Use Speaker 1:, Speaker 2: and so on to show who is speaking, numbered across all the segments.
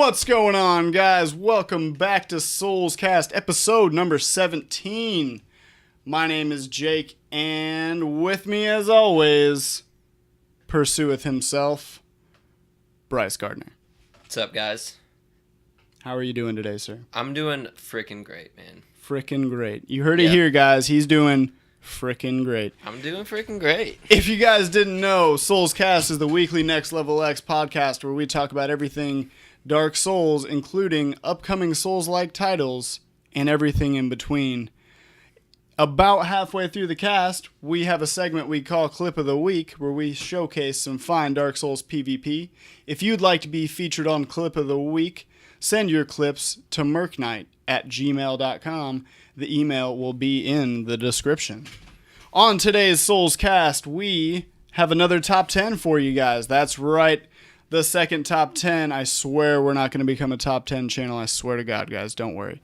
Speaker 1: What's going on, guys? Welcome back to Soulscast, episode number 17. My name is Jake, and with me, as always, pursueth himself, Bryce Gardner.
Speaker 2: What's up, guys?
Speaker 1: How are you doing today, sir?
Speaker 2: I'm doing frickin' great, man.
Speaker 1: Frickin' great. You heard it here, guys. He's doing frickin' great.
Speaker 2: I'm doing frickin' great.
Speaker 1: If you guys didn't know, Soulscast is the weekly Next Level X podcast where we talk about everything Dark Souls, including upcoming Souls-like titles and everything in between. About halfway through the cast, we have a segment we call Clip of the Week, where we showcase some fine Dark Souls PvP. If you'd like to be featured on Clip of the Week, send your clips to Merkknight at gmail.com. The email will be in the description. On today's Soulscast, we have another top 10 for you guys. That's right. The second top 10. I swear we're not going to become a top 10 channel. I swear to God, guys. Don't worry.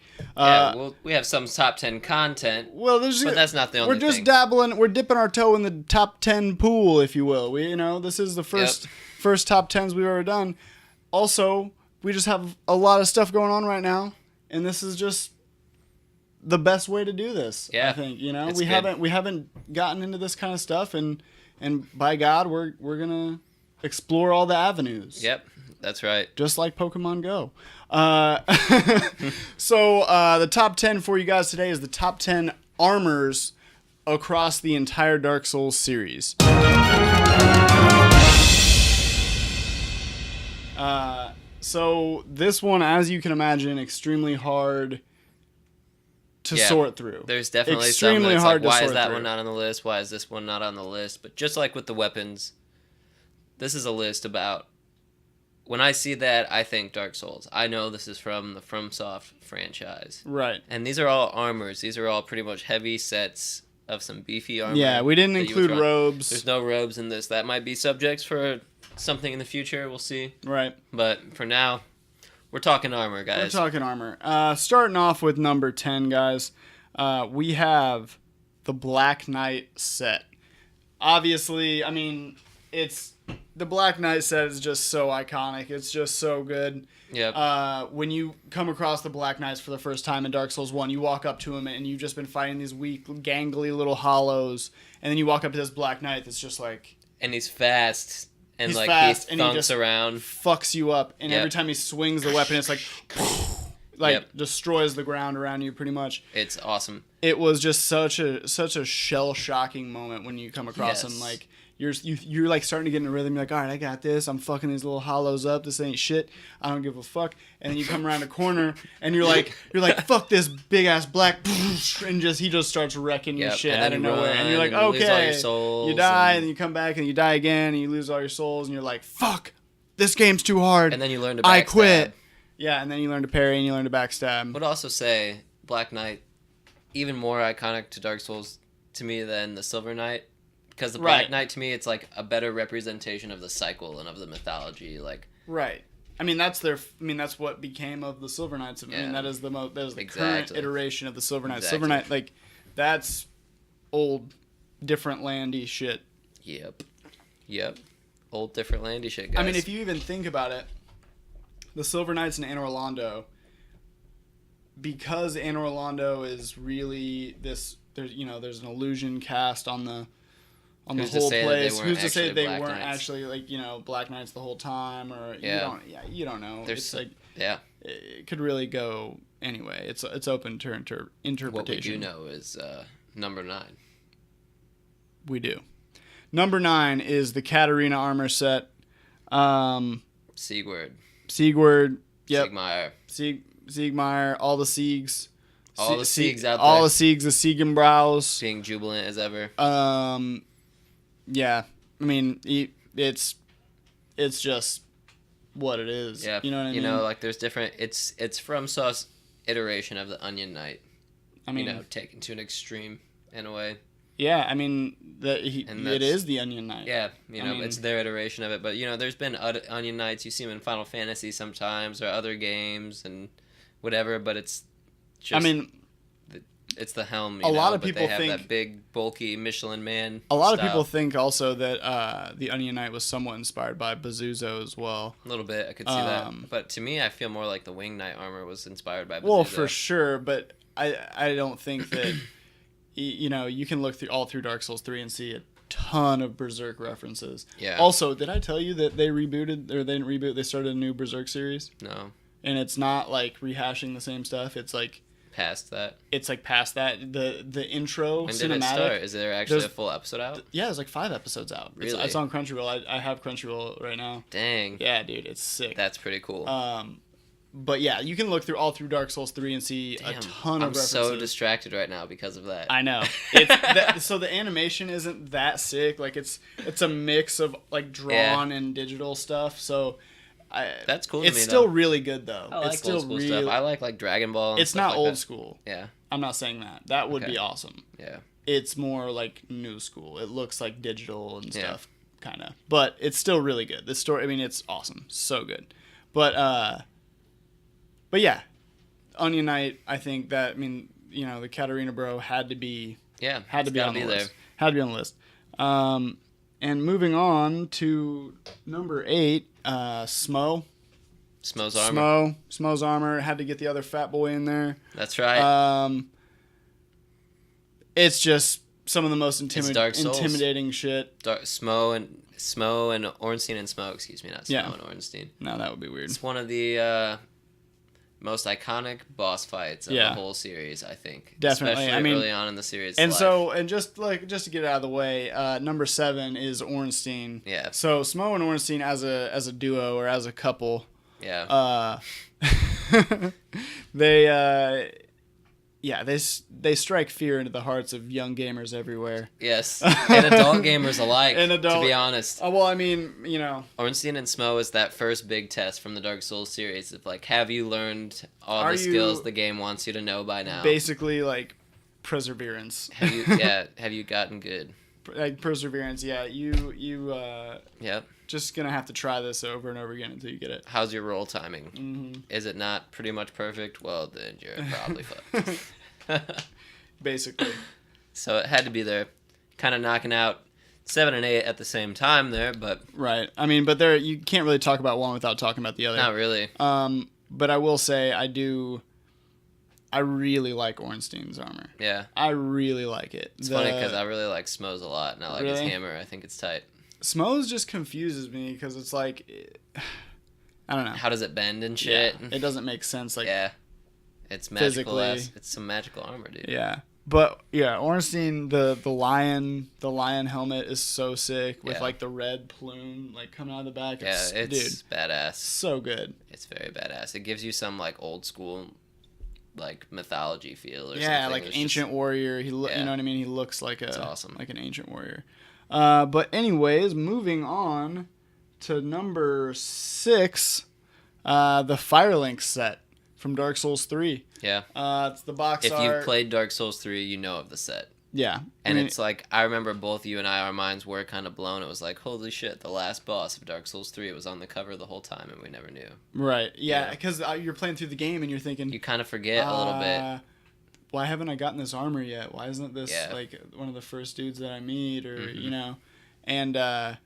Speaker 2: We have some top 10 content,
Speaker 1: but
Speaker 2: that's not the only thing.
Speaker 1: We're just dabbling. We're dipping our toe in the top 10 pool, if you will. This is the first top 10s we've ever done. Also, we just have a lot of stuff going on right now, and this is just the best way to do this.
Speaker 2: Yeah,
Speaker 1: I think we haven't gotten into this kind of stuff, and by God, we're gonna explore all the avenues.
Speaker 2: Yep, that's right.
Speaker 1: Just like Pokemon Go. So the top 10 for you guys today is the top 10 armors across the entire Dark Souls series. So this one, as you can imagine, extremely hard to sort through.
Speaker 2: There's definitely
Speaker 1: extremely
Speaker 2: some
Speaker 1: hard
Speaker 2: like, why
Speaker 1: to
Speaker 2: is
Speaker 1: sort
Speaker 2: that
Speaker 1: through.
Speaker 2: one not on the list? Why is this one not on the list? But just like with the weapons, this is a list about... When I see that, I think Dark Souls. I know this is from the FromSoft franchise.
Speaker 1: Right.
Speaker 2: And these are all armors. These are all pretty much heavy sets of some beefy armor.
Speaker 1: Yeah, we didn't include robes.
Speaker 2: There's no robes in this. That might be subjects for something in the future. We'll see.
Speaker 1: Right.
Speaker 2: But for now, we're talking armor, guys.
Speaker 1: We're talking armor. Starting off with number 10, guys. We have the Black Knight set. Obviously, I mean, the Black Knight set is just so iconic. It's just so good.
Speaker 2: Yep.
Speaker 1: When you come across the Black Knights for the first time in Dark Souls 1, you walk up to him and you've just been fighting these weak, gangly little hollows, and then you walk up to this Black Knight that's just like...
Speaker 2: And he's fast. And
Speaker 1: he's
Speaker 2: like
Speaker 1: fast,
Speaker 2: he
Speaker 1: and he
Speaker 2: thunks
Speaker 1: just
Speaker 2: around.
Speaker 1: Fucks you up. And every time he swings the weapon, it's like... destroys the ground around you pretty much.
Speaker 2: It's awesome.
Speaker 1: It was just such a shell-shocking moment when you come across him. Like... You're like starting to get in a rhythm. You're like, all right, I got this. I'm fucking these little hollows up. This ain't shit. I don't give a fuck. And then you come around a corner and you're like, fuck this big ass black, and he just starts wrecking your shit out of nowhere. And you're like, okay, you die, and then you come back and you die again, and you lose all your souls, and you're like, fuck, this game's too hard.
Speaker 2: And then you learn to backstab.
Speaker 1: I quit. Yeah, and then you learn to parry and you learn to backstab.
Speaker 2: Would also say Black Knight, even more iconic to Dark Souls to me than the Silver Knight. Because the Black Knight, to me, it's like a better representation of the cycle and of the mythology. Like,
Speaker 1: right. I mean, that's what became of the Silver Knights. I mean, that is the current iteration of the Silver Knights.
Speaker 2: Exactly.
Speaker 1: Silver Knight, like, that's old, different landy shit.
Speaker 2: Yep. Old, different landy shit, guys.
Speaker 1: I mean, if you even think about it, the Silver Knights in Anor Londo, because Anor Londo is really this, there's an illusion cast on the whole place. Who's to say they weren't actually Black Knights the whole time, or you don't know. It could really go anyway. It's open to interpretation.
Speaker 2: What we do know is number 9.
Speaker 1: We do. Number 9 is the Katarina armor set.
Speaker 2: Siegward.
Speaker 1: Yep. Siegmeyer. All the Siegs.
Speaker 2: All the Siegs out there.
Speaker 1: All the Siegs. The Siegenbrows.
Speaker 2: Being jubilant as ever.
Speaker 1: Yeah, I mean, it's just what it is.
Speaker 2: Yeah,
Speaker 1: you know what I mean?
Speaker 2: Like there's different. It's FromSoft's iteration of the Onion Knight. I mean, taken to an extreme in a way.
Speaker 1: Yeah, I mean, it is the Onion Knight.
Speaker 2: Yeah, it's their iteration of it. But there's been Onion Knights. You see them in Final Fantasy sometimes, or other games and whatever. But it's just.
Speaker 1: I mean,
Speaker 2: it's the helm.
Speaker 1: A lot of
Speaker 2: but
Speaker 1: people
Speaker 2: they have
Speaker 1: think
Speaker 2: that big, bulky Michelin Man.
Speaker 1: a lot of
Speaker 2: style.
Speaker 1: people think also that the Onion Knight was somewhat inspired by Bazuzo as well.
Speaker 2: A little bit, I could see that. But to me, I feel more like the Wing Knight armor was inspired by Bazuzo.
Speaker 1: Well, for sure, but I don't think that you can look through Dark Souls 3 and see a ton of Berserk references.
Speaker 2: Yeah.
Speaker 1: Also, did I tell you that they rebooted, or they didn't reboot, they started a new Berserk series?
Speaker 2: No.
Speaker 1: And it's not like rehashing the same stuff. It's like
Speaker 2: past that.
Speaker 1: It's like past that. The intro
Speaker 2: when
Speaker 1: cinematic.
Speaker 2: Did it start? Is there actually a full episode out?
Speaker 1: Yeah, there's like 5 episodes out.
Speaker 2: Really?
Speaker 1: It's on Crunchyroll. I have Crunchyroll right now.
Speaker 2: Dang.
Speaker 1: Yeah, dude, it's sick.
Speaker 2: That's pretty cool.
Speaker 1: But yeah, you can look all through Dark Souls 3 and see a ton of references.
Speaker 2: I'm so distracted right now because of that.
Speaker 1: I know. So the animation isn't that sick. Like it's a mix of like drawn and digital stuff. So
Speaker 2: that's cool.
Speaker 1: It's still really good though.
Speaker 2: I like
Speaker 1: it's still
Speaker 2: old school stuff. I like Dragon Ball. And
Speaker 1: it's
Speaker 2: stuff
Speaker 1: not
Speaker 2: like
Speaker 1: old
Speaker 2: that.
Speaker 1: school.
Speaker 2: Yeah.
Speaker 1: I'm not saying that. That would be awesome.
Speaker 2: Yeah.
Speaker 1: It's more like new school. It looks like digital and stuff, kind of. But it's still really good. The story. I mean, it's awesome. So good. But yeah, Onion Knight. I think that. I mean, the Katarina Bro had to be.
Speaker 2: Yeah.
Speaker 1: Had to be on the list.
Speaker 2: There.
Speaker 1: Had to be on the list. And moving on to number 8, Smo.
Speaker 2: Smo's armor.
Speaker 1: Smo's armor. Had to get the other fat boy in there.
Speaker 2: That's right.
Speaker 1: It's just some of the most intimidating shit.
Speaker 2: Smo and Ornstein and Smo. Excuse me, not Smo and Ornstein.
Speaker 1: No, that would be weird.
Speaker 2: It's one of the most iconic boss fights of the whole series, I think.
Speaker 1: Definitely.
Speaker 2: Especially early on in the series.
Speaker 1: And just to get it out of the way, number 7 is Ornstein.
Speaker 2: Yeah.
Speaker 1: So Smo and Ornstein as a duo or as a couple.
Speaker 2: Yeah.
Speaker 1: They strike fear into the hearts of young gamers everywhere.
Speaker 2: Yes. And adult gamers alike, to be honest.
Speaker 1: Well, I mean,
Speaker 2: Ornstein and Smo is that first big test from the Dark Souls series of like, have you learned all the skills the game wants you to know by now?
Speaker 1: Basically, like, perseverance.
Speaker 2: Have you gotten good?
Speaker 1: Like, perseverance, yeah.
Speaker 2: Yep.
Speaker 1: Just gonna have to try this over and over again until you get it.
Speaker 2: How's your roll timing?
Speaker 1: Mm-hmm.
Speaker 2: Is it not pretty much perfect? Well, then you're probably fucked.
Speaker 1: Basically.
Speaker 2: So it had to be there. Kind of knocking out 7 and 8 at the same time there, but...
Speaker 1: Right. I mean, but you can't really talk about one without talking about the other.
Speaker 2: Not really.
Speaker 1: But I will say I really like Ornstein's armor.
Speaker 2: Yeah.
Speaker 1: I really like it.
Speaker 2: It's funny because I really like Smo's a lot, and I like his hammer. I think it's tight.
Speaker 1: Smo's just confuses me because it's like, I don't know.
Speaker 2: How does it bend and shit?
Speaker 1: Yeah, it doesn't make sense. Like,
Speaker 2: it's magical. It's some magical armor, dude.
Speaker 1: Yeah, but yeah, Ornstein, the lion helmet is so sick with like the red plume like coming out of the back.
Speaker 2: It's badass.
Speaker 1: So good.
Speaker 2: It's very badass. It gives you some like old school, like mythology feel or something.
Speaker 1: Yeah, like ancient warrior. You know what I mean? He looks like
Speaker 2: awesome.
Speaker 1: Like an ancient warrior. But anyways, moving on to number 6, the Firelink set from Dark Souls 3.
Speaker 2: Yeah.
Speaker 1: It's the box art.
Speaker 2: If you've played Dark Souls 3, you know of the set.
Speaker 1: Yeah.
Speaker 2: And it's like, I remember both you and I, our minds were kind of blown. It was like, holy shit, the last boss of Dark Souls 3, it was on the cover the whole time and we never knew.
Speaker 1: Right. Yeah, because you're playing through the game and you're thinking...
Speaker 2: You kind of forget a little bit.
Speaker 1: Why haven't I gotten this armor yet? Why isn't this like one of the first dudes that I meet or and man,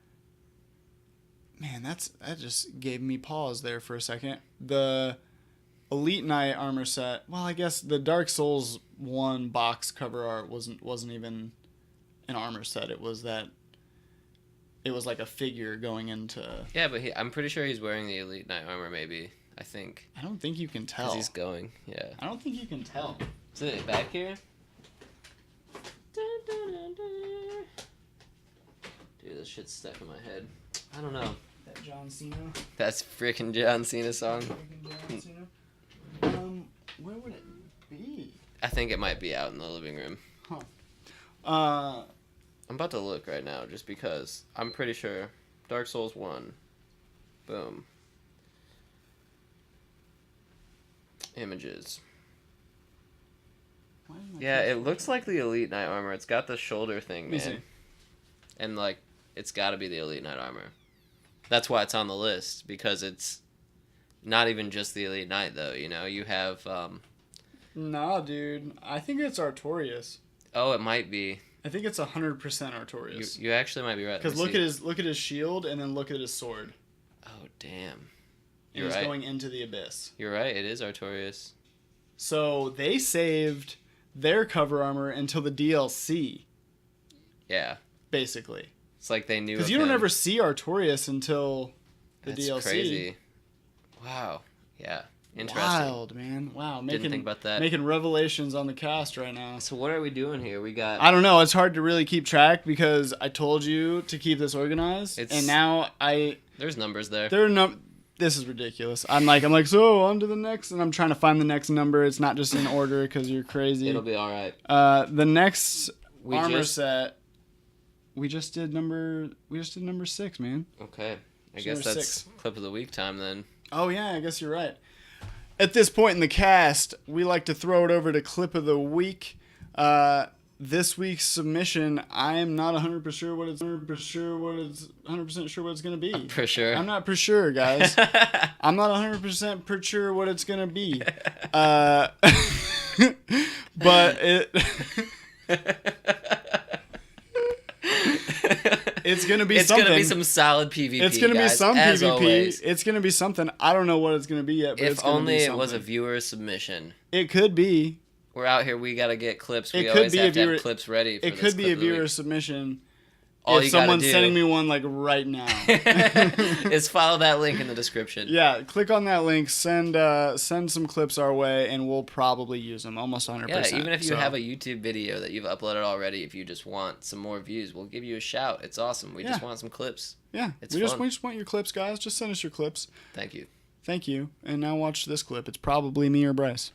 Speaker 1: that just gave me pause there for a second. The Elite Knight armor set, well, I guess the Dark Souls 1 box cover art wasn't even an armor set. It was like a figure going into...
Speaker 2: Yeah, but I'm pretty sure he's wearing the Elite Knight armor, maybe. I think.
Speaker 1: I don't think you can tell.
Speaker 2: 'Cause he's going, yeah.
Speaker 1: I don't think you can tell.
Speaker 2: Is it back here? Dude, this shit's stuck in my head. I don't know.
Speaker 1: That John Cena?
Speaker 2: That's freaking John Cena song.
Speaker 1: Freaking John Cena? Where would it be?
Speaker 2: I think it might be out in the living room.
Speaker 1: Huh.
Speaker 2: I'm about to look right now just because I'm pretty sure Dark Souls 1. Boom. Images. Yeah, it looks like the Elite Knight armor. It's got the shoulder thing, man. And, like, it's got to be the Elite Knight armor. That's why it's on the list, because it's not even just the Elite Knight, though, you know? You have
Speaker 1: Nah, dude. I think it's Artorias.
Speaker 2: Oh, it might be.
Speaker 1: I think it's 100% Artorias.
Speaker 2: You actually might be right.
Speaker 1: Because look at his shield and then look at his sword.
Speaker 2: Oh, damn.
Speaker 1: You're right. He's going into the abyss.
Speaker 2: You're right. It is Artorias.
Speaker 1: So they saved their cover armor until the DLC.
Speaker 2: Yeah.
Speaker 1: Basically.
Speaker 2: It's like they knew.
Speaker 1: Because you don't ever see Artorias until the DLC.
Speaker 2: That's crazy. Wow. Yeah. Interesting.
Speaker 1: Wild, man. Wow.
Speaker 2: Didn't think about that.
Speaker 1: Making revelations on the cast right now.
Speaker 2: So what are we doing here? We got...
Speaker 1: I don't know. It's hard to really keep track because I told you to keep this organized. And now
Speaker 2: There's numbers there.
Speaker 1: This is ridiculous. I'm like, so on to the next, and I'm trying to find the next number. It's not just in order because you're crazy.
Speaker 2: It'll be all right.
Speaker 1: The next armor set, we just did number 6, man.
Speaker 2: Okay, I guess that's 6. Clip of the week time then.
Speaker 1: Oh yeah, I guess you're right. At this point in the cast, we like to throw it over to clip of the week. This week's submission, I am not 100% sure what it's 100% sure what it's going to be.
Speaker 2: For sure.
Speaker 1: I'm not for sure, guys. I'm not 100% for sure what it's going to be. But it's going to be something. It's going to
Speaker 2: be some solid PvP.
Speaker 1: It's going to be some PvP.
Speaker 2: Always.
Speaker 1: It's going to be something. I don't know what it's going to be yet, but it's going to be something.
Speaker 2: If only it was a viewer submission.
Speaker 1: It could be.
Speaker 2: We're out here. We got to get clips. We always have to have clips ready for this.
Speaker 1: It could be a viewer submission.
Speaker 2: All
Speaker 1: if someone's sending me one like right now,
Speaker 2: is follow that link in the description.
Speaker 1: Yeah, click on that link. Send some clips our way, and we'll probably use them almost 100%.
Speaker 2: Yeah, even if you have a YouTube video that you've uploaded already, if you just want some more views, we'll give you a shout. It's awesome. We just want some clips.
Speaker 1: Yeah, we just want your clips, guys. Just send us your clips.
Speaker 2: Thank you.
Speaker 1: Thank you. And now watch this clip. It's probably me or Bryce.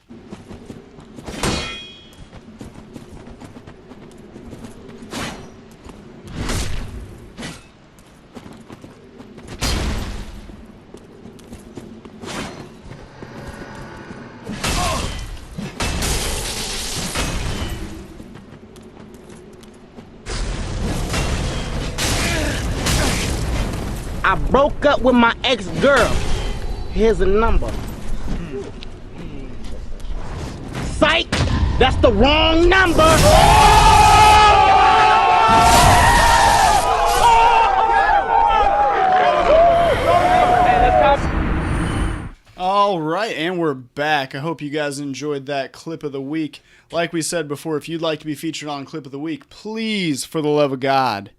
Speaker 3: I broke up with my ex-girl. Here's a number. Psych! That's the wrong number!
Speaker 1: All right, and we're back. I hope you guys enjoyed that clip of the week. Like we said before, if you'd like to be featured on Clip of the Week, please, for the love of God,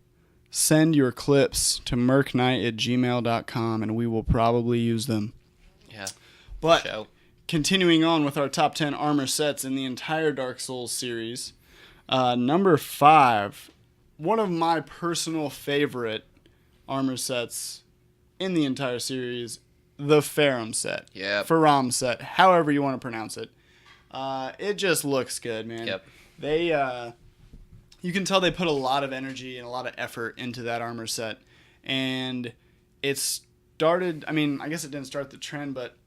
Speaker 1: send your clips to merkknight@gmail.com, and we will probably use them.
Speaker 2: Yeah.
Speaker 1: But continuing on with our top 10 armor sets in the entire Dark Souls series, number 5, one of my personal favorite armor sets in the entire series, the Ferrum set.
Speaker 2: Yeah.
Speaker 1: Ferrum set, however you want to pronounce it. It just looks good, man.
Speaker 2: Yep.
Speaker 1: You can tell they put a lot of energy and a lot of effort into that armor set. And it started, I mean, I guess it didn't start the trend, but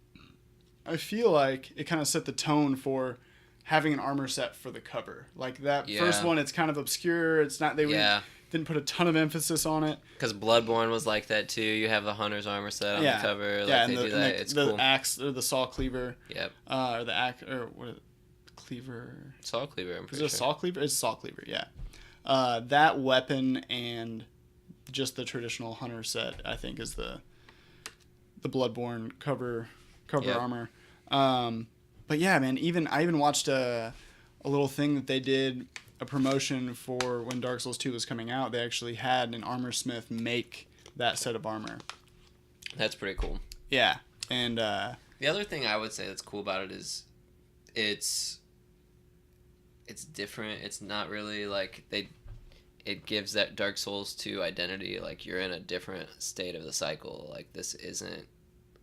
Speaker 1: I feel like it kind of set the tone for having an armor set for the cover. Like that first one, it's kind of obscure. It's not, they didn't put a ton of emphasis on it.
Speaker 2: Because Bloodborne was like that too. You have the Hunter's armor set on the cover. Like
Speaker 1: and
Speaker 2: they do that. It's
Speaker 1: the
Speaker 2: cool.
Speaker 1: axe, or the saw cleaver.
Speaker 2: Yep.
Speaker 1: Or the axe, or what? Cleaver.
Speaker 2: Saw cleaver. I'm pretty
Speaker 1: sure. Is it a saw cleaver? It's saw cleaver. Yeah. That weapon and just the traditional hunter set, I think, is the Bloodborne cover armor. But yeah, man. I even watched a little thing that they did, a promotion for when Dark Souls 2 was coming out. They actually had an armor smith make that set of armor.
Speaker 2: That's pretty cool.
Speaker 1: Yeah, and
Speaker 2: the other thing I would say that's cool about it is it's different. It's not really like it gives that Dark Souls 2 identity. Like you're in a different state of the cycle. Like this isn't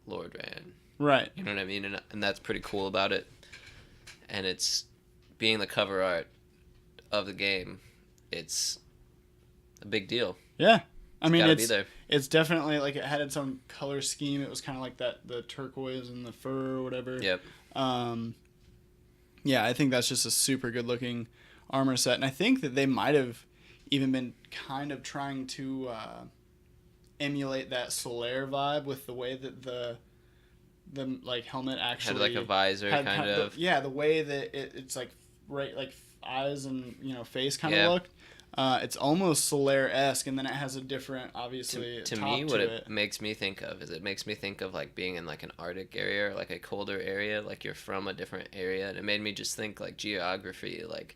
Speaker 2: Lordran.
Speaker 1: Right.
Speaker 2: You know what I mean? And that's pretty cool about it. And it's being the cover art of the game. It's a big deal.
Speaker 1: Yeah. I mean, it's definitely like it had its own color scheme. It was kind of like the turquoise and the fur or whatever.
Speaker 2: Yep.
Speaker 1: Yeah, I think that's just a super good looking armor set. And I think that they might have even been kind of trying to emulate that Solaire vibe with the way that the like helmet actually
Speaker 2: had like a visor
Speaker 1: had
Speaker 2: kind of.
Speaker 1: the way that it's like like eyes and face kind of
Speaker 2: Yeah.
Speaker 1: looked. It's almost Solaire-esque, and then it has a different, obviously,
Speaker 2: To
Speaker 1: top
Speaker 2: me, what
Speaker 1: to
Speaker 2: it makes me think of is it makes me think of like being in like an Arctic area or like a colder area, like you're from a different area, and it made me just think like geography. Like,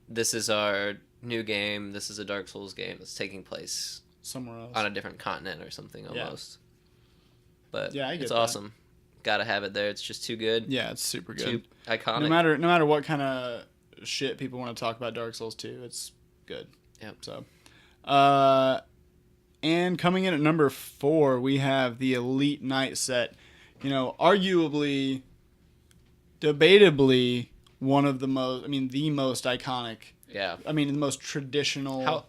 Speaker 2: this is our new game. This is a Dark Souls game that's taking place
Speaker 1: somewhere else.
Speaker 2: on a different continent or something almost. But
Speaker 1: Yeah, I get
Speaker 2: it's
Speaker 1: that.
Speaker 2: awesome. Gotta have it there. It's just too good.
Speaker 1: Yeah, it's super good.
Speaker 2: Too iconic.
Speaker 1: No matter what kind of shit people want to talk about Dark Souls 2, it's good.
Speaker 2: Yep.
Speaker 1: So, and coming in at number 4, we have the Elite Knight set. Arguably, debatably, one of the most, the most iconic.
Speaker 2: Yeah.
Speaker 1: The most traditional.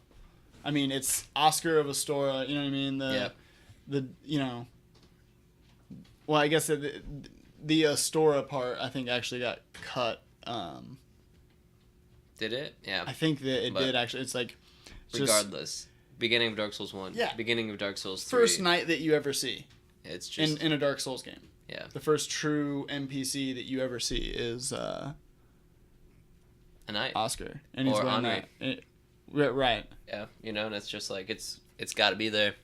Speaker 1: It's Oscar of Astoria. You know what I mean? Well, I guess the Astoria part, I think, actually got cut.
Speaker 2: Did it? Yeah.
Speaker 1: I think that it did actually. It's like
Speaker 2: regardless, beginning of Dark Souls 1.
Speaker 1: Yeah.
Speaker 2: Beginning of Dark Souls 3.
Speaker 1: First knight that you ever see.
Speaker 2: It's just
Speaker 1: in a Dark Souls game.
Speaker 2: Yeah.
Speaker 1: The first true NPC that you ever see is
Speaker 2: a knight.
Speaker 1: Oscar, and
Speaker 2: Or
Speaker 1: he's wearing
Speaker 2: Henri.
Speaker 1: that. Right.
Speaker 2: Yeah, and it's just like it's got to be there.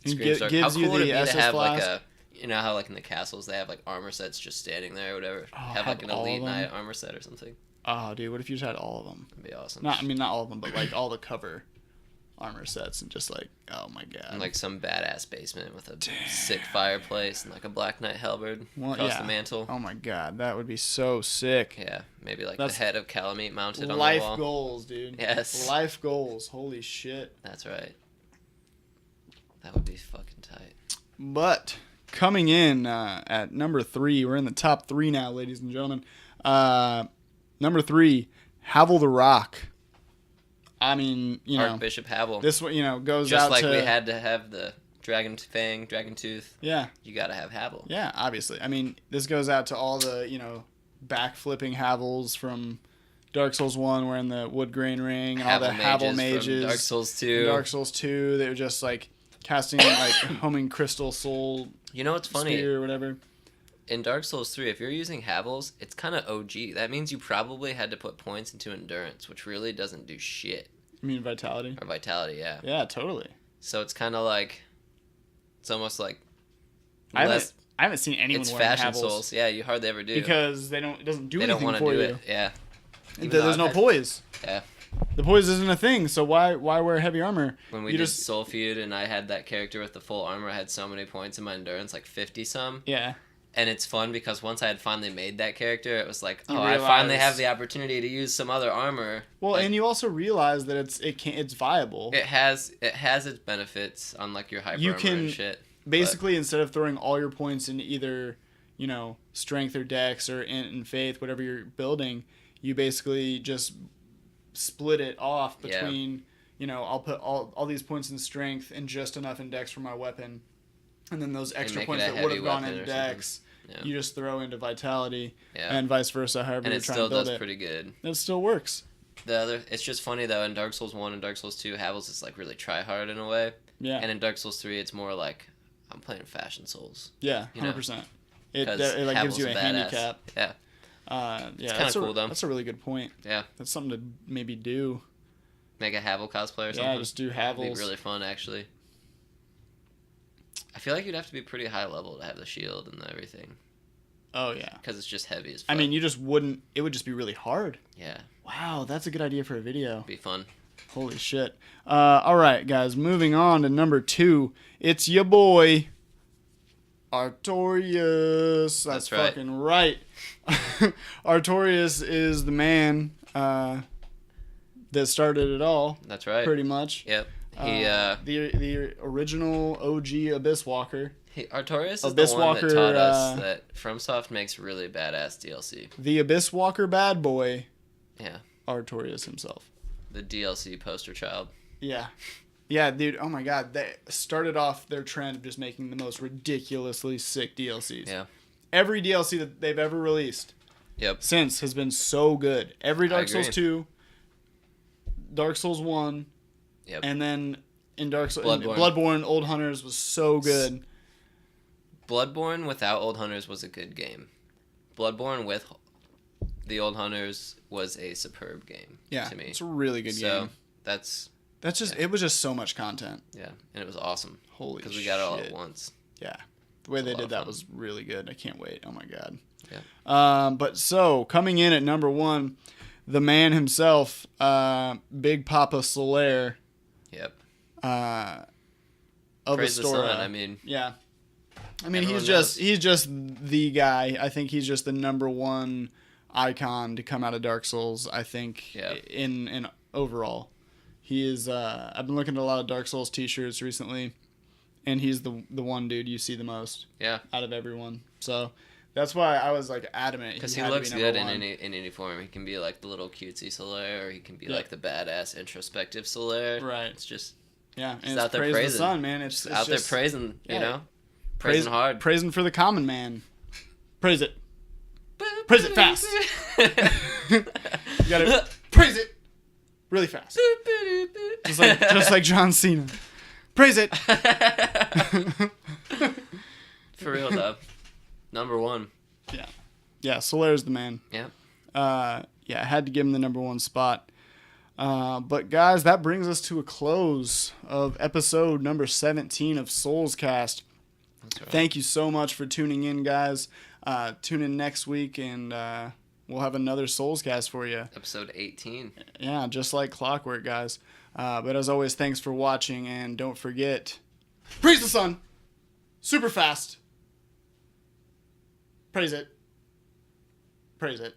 Speaker 1: He
Speaker 2: Screams Dark.
Speaker 1: gives
Speaker 2: How
Speaker 1: you
Speaker 2: cool would it
Speaker 1: the
Speaker 2: be
Speaker 1: SS
Speaker 2: to have
Speaker 1: flask.
Speaker 2: like how like in the castles they have like armor sets just standing there or whatever. Have
Speaker 1: have
Speaker 2: like an
Speaker 1: all of
Speaker 2: elite
Speaker 1: them?
Speaker 2: knight armor set or something.
Speaker 1: Oh, dude, what if you just had all of them?
Speaker 2: That'd be awesome.
Speaker 1: Not all of them, but like all the cover armor sets, and just like, oh my god.
Speaker 2: And like some badass basement with a sick fireplace and like a Black Knight halberd across the mantle.
Speaker 1: Oh my god, that would be so sick.
Speaker 2: Yeah, maybe like
Speaker 1: That's
Speaker 2: the head of Calamite mounted on the
Speaker 1: Life
Speaker 2: wall.
Speaker 1: goals, dude.
Speaker 2: Yes.
Speaker 1: Life goals. Holy shit.
Speaker 2: That's right. That would be fucking tight.
Speaker 1: But coming in at number 3, we're in the top 3 now, ladies and gentlemen. Number 3, Havel the Rock.
Speaker 2: Archbishop Havel.
Speaker 1: This one, goes
Speaker 2: Just
Speaker 1: out
Speaker 2: like
Speaker 1: to...
Speaker 2: we had to have the Dragon Fang, Dragon Tooth.
Speaker 1: Yeah.
Speaker 2: You gotta have Havel.
Speaker 1: Yeah, obviously. This goes out to all the, backflipping Havels from Dark Souls 1 wearing the wood grain ring, and all the Havel mages.
Speaker 2: From Dark Souls 2.
Speaker 1: Dark Souls 2, they were just like casting like homing crystal soul
Speaker 2: You know what's funny?
Speaker 1: spear or whatever.
Speaker 2: In Dark Souls 3, if you're using Havels, it's kind of OG. That means you probably had to put points into endurance, which really doesn't do shit.
Speaker 1: You mean vitality?
Speaker 2: Or vitality, yeah.
Speaker 1: Yeah, totally.
Speaker 2: So it's kind of like, it's almost like
Speaker 1: I haven't seen anyone
Speaker 2: it's
Speaker 1: wearing
Speaker 2: fashion
Speaker 1: Havels
Speaker 2: Souls. Yeah, you hardly ever do.
Speaker 1: because it doesn't do
Speaker 2: they don't
Speaker 1: anything
Speaker 2: want to
Speaker 1: for
Speaker 2: do
Speaker 1: you.
Speaker 2: it. Yeah. Even
Speaker 1: There's
Speaker 2: though
Speaker 1: no
Speaker 2: I've had-
Speaker 1: poise.
Speaker 2: Yeah.
Speaker 1: The poise isn't a thing, so why wear heavy armor?
Speaker 2: When we did Soul Feud and I had that character with the full armor, I had so many points in my endurance, like 50 some.
Speaker 1: Yeah.
Speaker 2: And it's fun because once I had finally made that character, it was like,
Speaker 1: You
Speaker 2: I finally
Speaker 1: realize-
Speaker 2: have the opportunity to use some other armor.
Speaker 1: Well,
Speaker 2: Like,
Speaker 1: and you also realize that it's viable.
Speaker 2: it has its benefits on like your hyper
Speaker 1: You
Speaker 2: armor
Speaker 1: can
Speaker 2: and shit.
Speaker 1: Basically, instead of throwing all your points into either, strength or dex or int and faith, whatever you're building, you basically just split it off between, I'll put all these points in strength and just enough in dex for my weapon. And then those extra
Speaker 2: make
Speaker 1: points
Speaker 2: it a
Speaker 1: that would have
Speaker 2: heavy
Speaker 1: gone
Speaker 2: weapon
Speaker 1: in
Speaker 2: or
Speaker 1: dex,
Speaker 2: Yeah.
Speaker 1: you just throw into vitality,
Speaker 2: Yeah.
Speaker 1: and vice versa, however
Speaker 2: And
Speaker 1: you're
Speaker 2: it
Speaker 1: trying
Speaker 2: still
Speaker 1: to build
Speaker 2: does
Speaker 1: it.
Speaker 2: pretty good.
Speaker 1: It still works.
Speaker 2: It's just funny though, in Dark Souls 1 and Dark Souls 2, Havels is like really try hard in a way.
Speaker 1: Yeah.
Speaker 2: And in Dark Souls 3, it's more like, I'm playing Fashion Souls.
Speaker 1: Yeah,
Speaker 2: you know,
Speaker 1: 100%. It
Speaker 2: Because
Speaker 1: like gives you a
Speaker 2: Havel's badass.
Speaker 1: handicap.
Speaker 2: Yeah.
Speaker 1: Yeah,
Speaker 2: kinda
Speaker 1: that's
Speaker 2: cool, though.
Speaker 1: That's a really good point.
Speaker 2: Yeah.
Speaker 1: That's something to maybe do.
Speaker 2: Make a Havel cosplay or something.
Speaker 1: Yeah, just do
Speaker 2: That'd
Speaker 1: Havels.
Speaker 2: be really fun, actually. I feel like you'd have to be pretty high level to have the shield and everything.
Speaker 1: Oh yeah.
Speaker 2: Because it's just heavy as fuck.
Speaker 1: You just wouldn't. It would just be really hard.
Speaker 2: Yeah.
Speaker 1: Wow, that's a good idea for a video.
Speaker 2: Be fun.
Speaker 1: Holy shit. All right, guys. Moving on to number 2. It's your boy, Artorias.
Speaker 2: That's right.
Speaker 1: Fucking right. Artorias is the man that started it all.
Speaker 2: That's right.
Speaker 1: Pretty much.
Speaker 2: Yep. He,
Speaker 1: the original OG Abyss Walker.
Speaker 2: Artorias is
Speaker 1: Abyss
Speaker 2: the one
Speaker 1: Walker,
Speaker 2: that taught us that FromSoft makes really badass DLC.
Speaker 1: The Abyss Walker bad boy,
Speaker 2: Yeah.
Speaker 1: Artorias himself.
Speaker 2: The DLC poster child.
Speaker 1: Yeah. Yeah, dude. Oh my god. They started off their trend of just making the most ridiculously sick DLCs.
Speaker 2: Yeah.
Speaker 1: Every DLC that they've ever released
Speaker 2: Yep.
Speaker 1: since has been so good. Every Dark Souls
Speaker 2: agree.
Speaker 1: 2, Dark Souls 1,
Speaker 2: Yep.
Speaker 1: and then in
Speaker 2: Bloodborne.
Speaker 1: Bloodborne, Old Hunters was so good.
Speaker 2: Bloodborne without Old Hunters was a good game. Bloodborne with the Old Hunters was a superb game to me.
Speaker 1: It's a really good game.
Speaker 2: That's
Speaker 1: just it was just so much content.
Speaker 2: Yeah, and it was awesome.
Speaker 1: Holy shit.
Speaker 2: Because we got it all at once.
Speaker 1: Yeah. The way they did that was really good. I can't wait. Oh my god.
Speaker 2: Yeah.
Speaker 1: But so coming in at number 1, the man himself, Big Papa Solaire.
Speaker 2: Yep.
Speaker 1: Of
Speaker 2: Praise the
Speaker 1: Astoria.
Speaker 2: sun, I mean.
Speaker 1: Yeah. I mean,
Speaker 2: Everyone
Speaker 1: he's just the guy. I think he's just the number 1 icon to come out of Dark Souls, I think, in overall. He is, I've been looking at a lot of Dark Souls t-shirts recently, and he's the one dude you see the most out of everyone. So that's why I was like adamant.
Speaker 2: Because he looks good in any form. He can be like the little cutesy Solaire, or he can be like the badass introspective Solaire.
Speaker 1: Right.
Speaker 2: It's just...
Speaker 1: Yeah, and
Speaker 2: it's
Speaker 1: it's
Speaker 2: out there
Speaker 1: praise
Speaker 2: praising.
Speaker 1: the sun, man. It's
Speaker 2: out
Speaker 1: just,
Speaker 2: there praising, you know? Praising hard.
Speaker 1: Praising for the common man. Praise it. Praise it fast. You gotta praise it really fast. Just like John Cena. Praise it.
Speaker 2: For real, though. Number 1.
Speaker 1: Yeah. Yeah, Solaire's the man.
Speaker 2: Yeah.
Speaker 1: I had to give him the number 1 spot. But guys, that brings us to a close of episode number 17 of Soulscast.
Speaker 2: That's right.
Speaker 1: Thank you so much for tuning in, guys. Tune in next week, and we'll have another Soulscast for you.
Speaker 2: Episode 18.
Speaker 1: Yeah, just like clockwork, guys. But as always, thanks for watching, and don't forget, praise the sun, super fast. Praise it. Praise it.